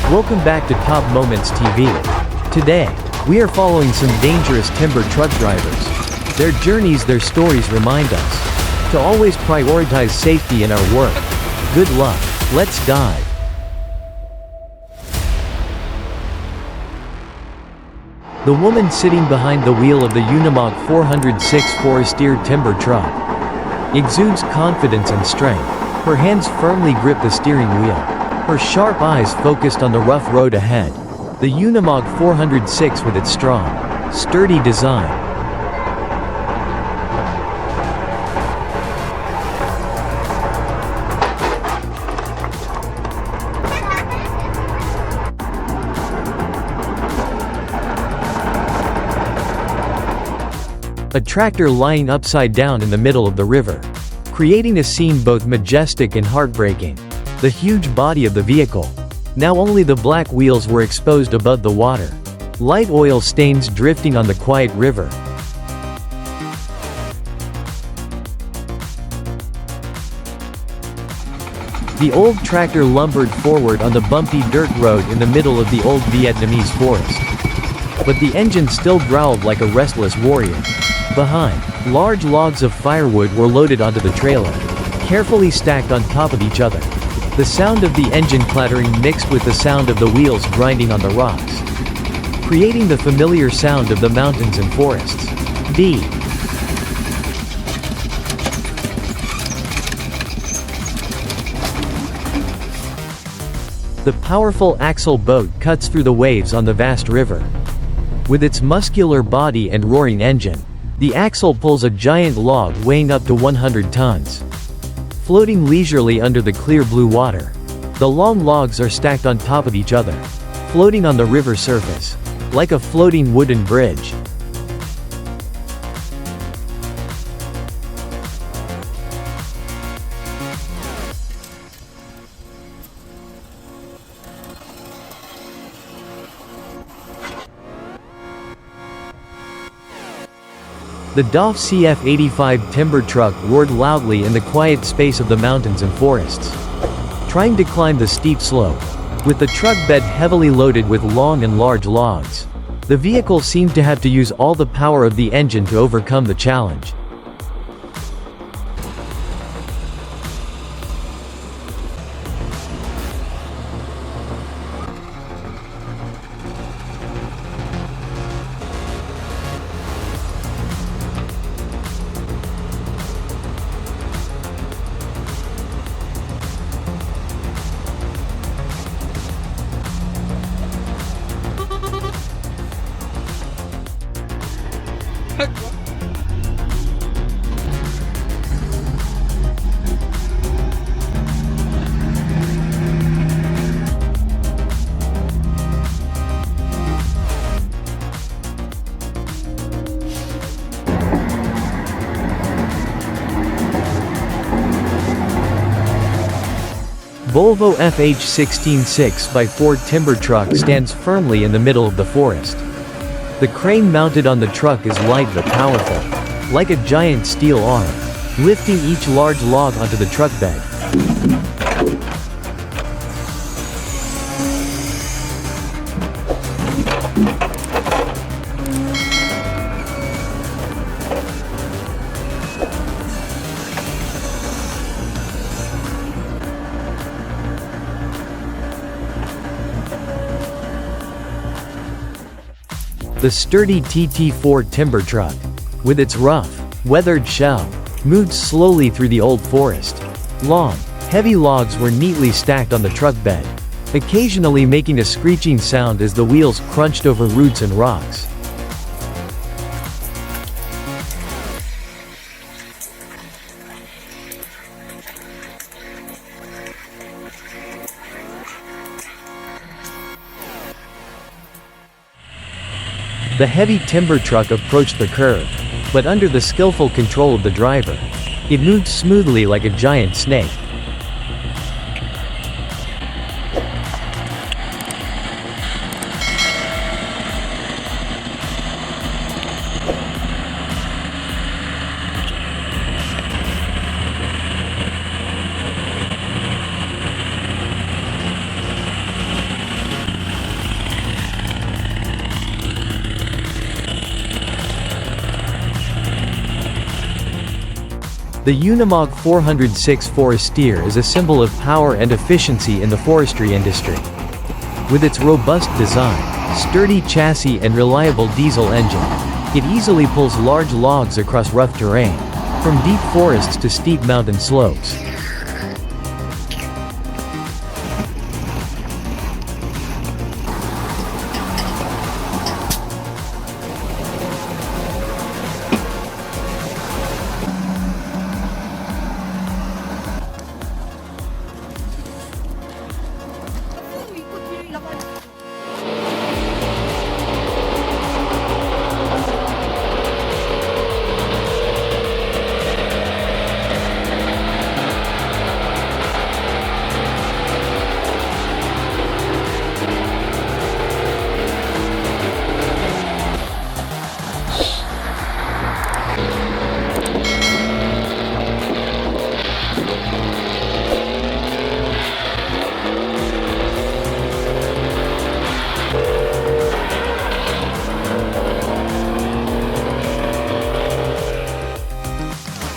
Welcome back to Top Moments TV. Today, we are following some dangerous timber truck drivers. Their journeys, their stories remind us to always prioritize safety in our work. Good luck. Let's dive. The woman sitting behind the wheel of the Unimog 406 Forestry timber truck exudes confidence and strength. Her hands firmly grip the steering wheel. Her sharp eyes focused on the rough road ahead. The Unimog 406 with its strong, sturdy design. A tractor lying upside down in the middle of the river, creating a scene both majestic and heartbreaking. The huge body of the vehicle. Now only the black wheels were exposed above the water. Light oil stains drifting on the quiet river. The old tractor lumbered forward on the bumpy dirt road in the middle of the old Vietnamese forest. But the engine still growled like a restless warrior. Behind, large logs of firewood were loaded onto the trailer, carefully stacked on top of each other. The sound of the engine clattering mixed with the sound of the wheels grinding on the rocks, creating the familiar sound of the mountains and forests. The powerful axle boat cuts through the waves on the vast river. With its muscular body and roaring engine, the axle pulls a giant log weighing up to 100 tons. Floating leisurely under the clear blue water. The long logs are stacked on top of each other, floating on the river surface, like a floating wooden bridge. The DOF CF-85 timber truck roared loudly in the quiet space of the mountains and forests, trying to climb the steep slope. With the truck bed heavily loaded with long and large logs, the vehicle seemed to have to use all the power of the engine to overcome the challenge. Volvo FH16 6x4 timber truck stands firmly in the middle of the forest. The crane mounted on the truck is light but powerful, like a giant steel arm, lifting each large log onto the truck bed. The sturdy TT4 timber truck, with its rough, weathered shell, moved slowly through the old forest. Long, heavy logs were neatly stacked on the truck bed, occasionally making a screeching sound as the wheels crunched over roots and rocks. The heavy timber truck approached the curve, but under the skillful control of the driver, it moved smoothly like a giant snake. The Unimog 406 Forestier is a symbol of power and efficiency in the forestry industry. With its robust design, sturdy chassis and reliable diesel engine, it easily pulls large logs across rough terrain, from deep forests to steep mountain slopes.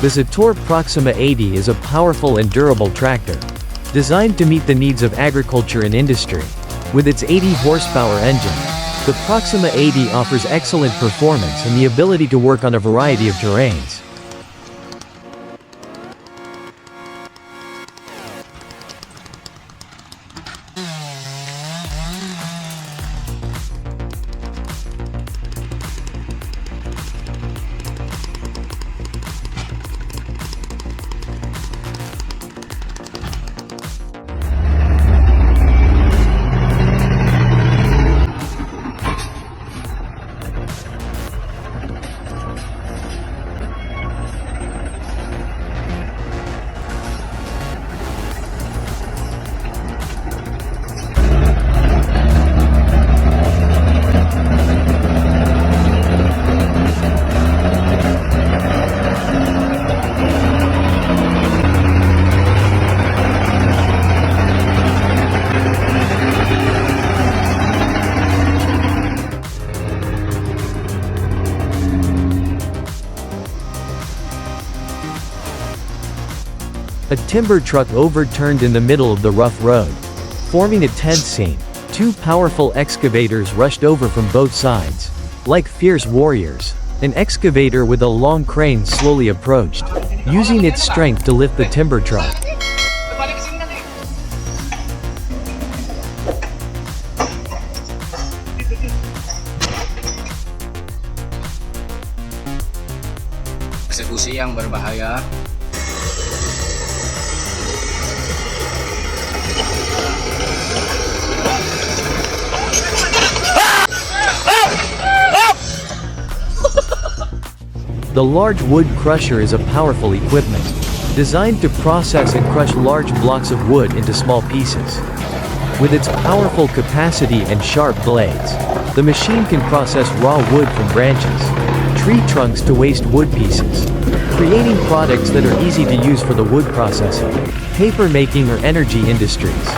The Zator Proxima 80 is a powerful and durable tractor, designed to meet the needs of agriculture and industry. With its 80 horsepower engine, the Proxima 80 offers excellent performance and the ability to work on a variety of terrains. A timber truck overturned in the middle of the rough road. Forming a tense scene, two powerful excavators rushed over from both sides. Like fierce warriors, an excavator with a long crane slowly approached, using its strength to lift the timber truck. Eksekusi yang berbahaya. The large wood crusher is a powerful equipment, designed to process and crush large blocks of wood into small pieces. With its powerful capacity and sharp blades, the machine can process raw wood from branches, tree trunks to waste wood pieces, creating products that are easy to use for the wood processing, paper making or energy industries.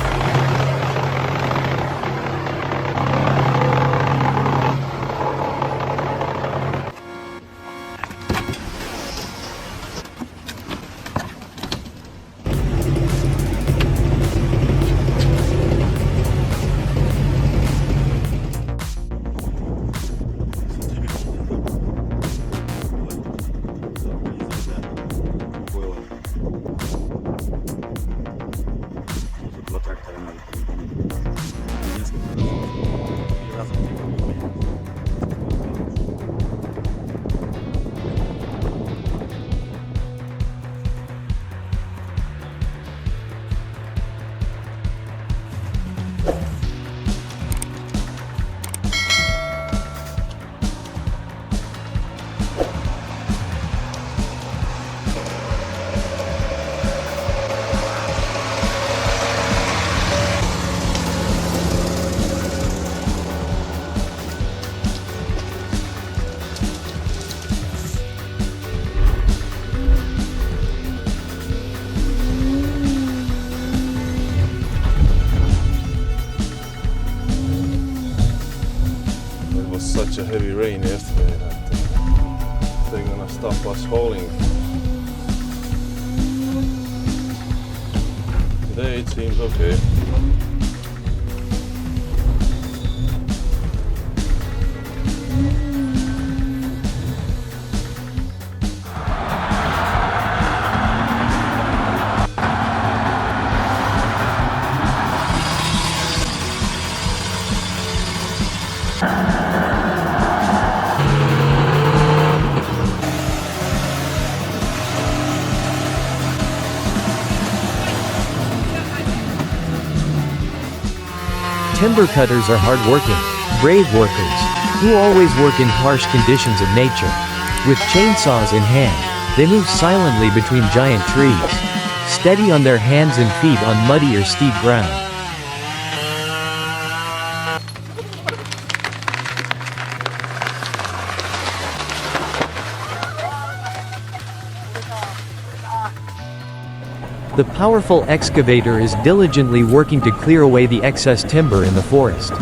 Such a heavy rain yesterday that they're gonna stop us hauling Today it seems okay. Timber cutters are hardworking, brave workers, who always work in harsh conditions of nature. With chainsaws in hand, they move silently between giant trees, steady on their hands and feet on muddy or steep ground. The powerful excavator is diligently working to clear away the excess timber in the forest.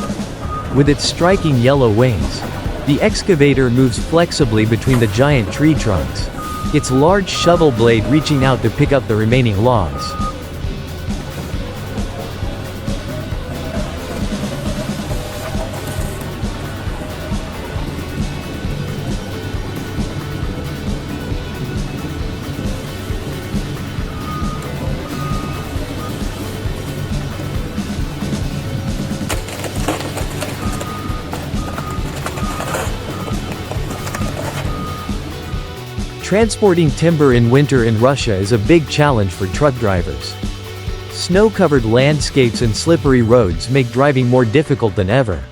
With its striking yellow wings, the excavator moves flexibly between the giant tree trunks, its large shovel blade reaching out to pick up the remaining logs. Transporting timber in winter in Russia is a big challenge for truck drivers. Snow-covered landscapes and slippery roads make driving more difficult than ever.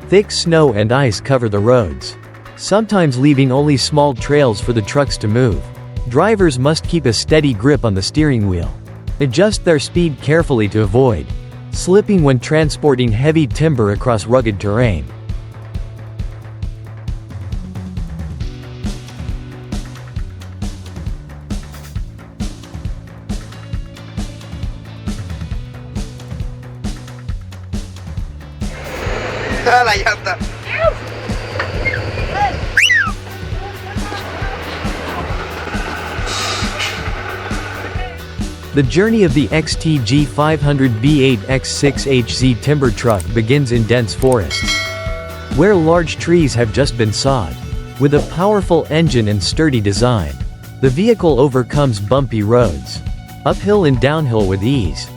Thick snow and ice cover the roads, sometimes leaving only small trails for the trucks to move. Drivers must keep a steady grip on the steering wheel, adjust their speed carefully to avoid slipping when transporting heavy timber across rugged terrain. The journey of the XTG 500B8X6HZ timber truck begins in dense forests, where large trees have just been sawed. With a powerful engine and sturdy design, the vehicle overcomes bumpy roads, uphill and downhill with ease.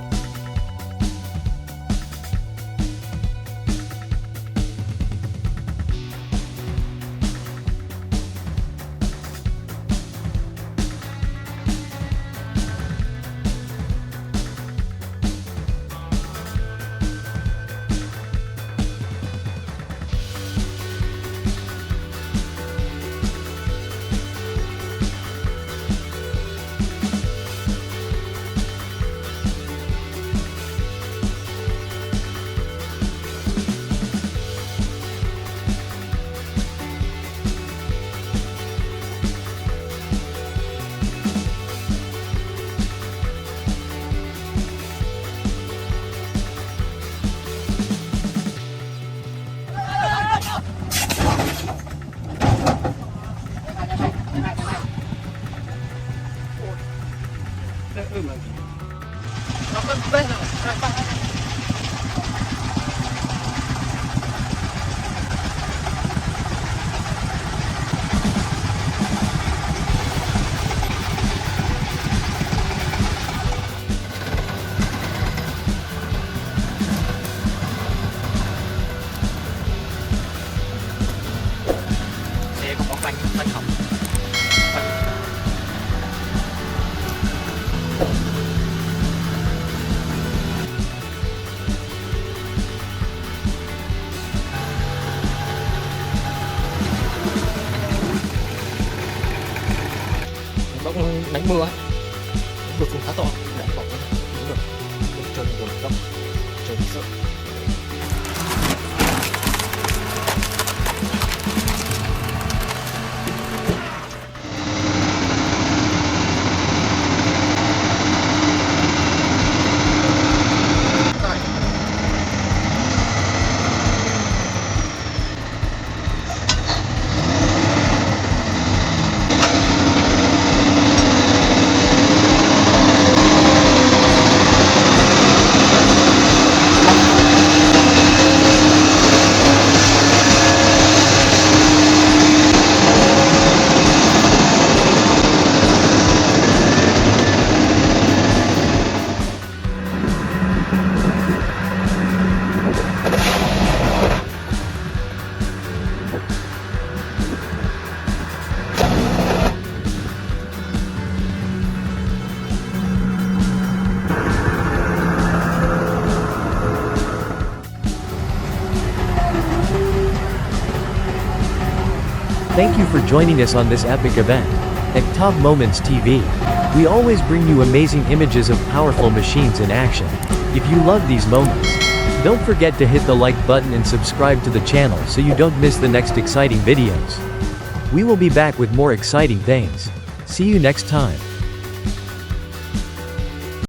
Đánh mưa đột phùng khá to, đánh bọc đúng rồi, trời buồn lắm, trời sợ. Thank you for joining us on this epic event. At Top Moments TV, we always bring you amazing images of powerful machines in action. If you love these moments, don't forget to hit the like button and subscribe to the channel so you don't miss the next exciting videos. We will be back with more exciting things. See you next time.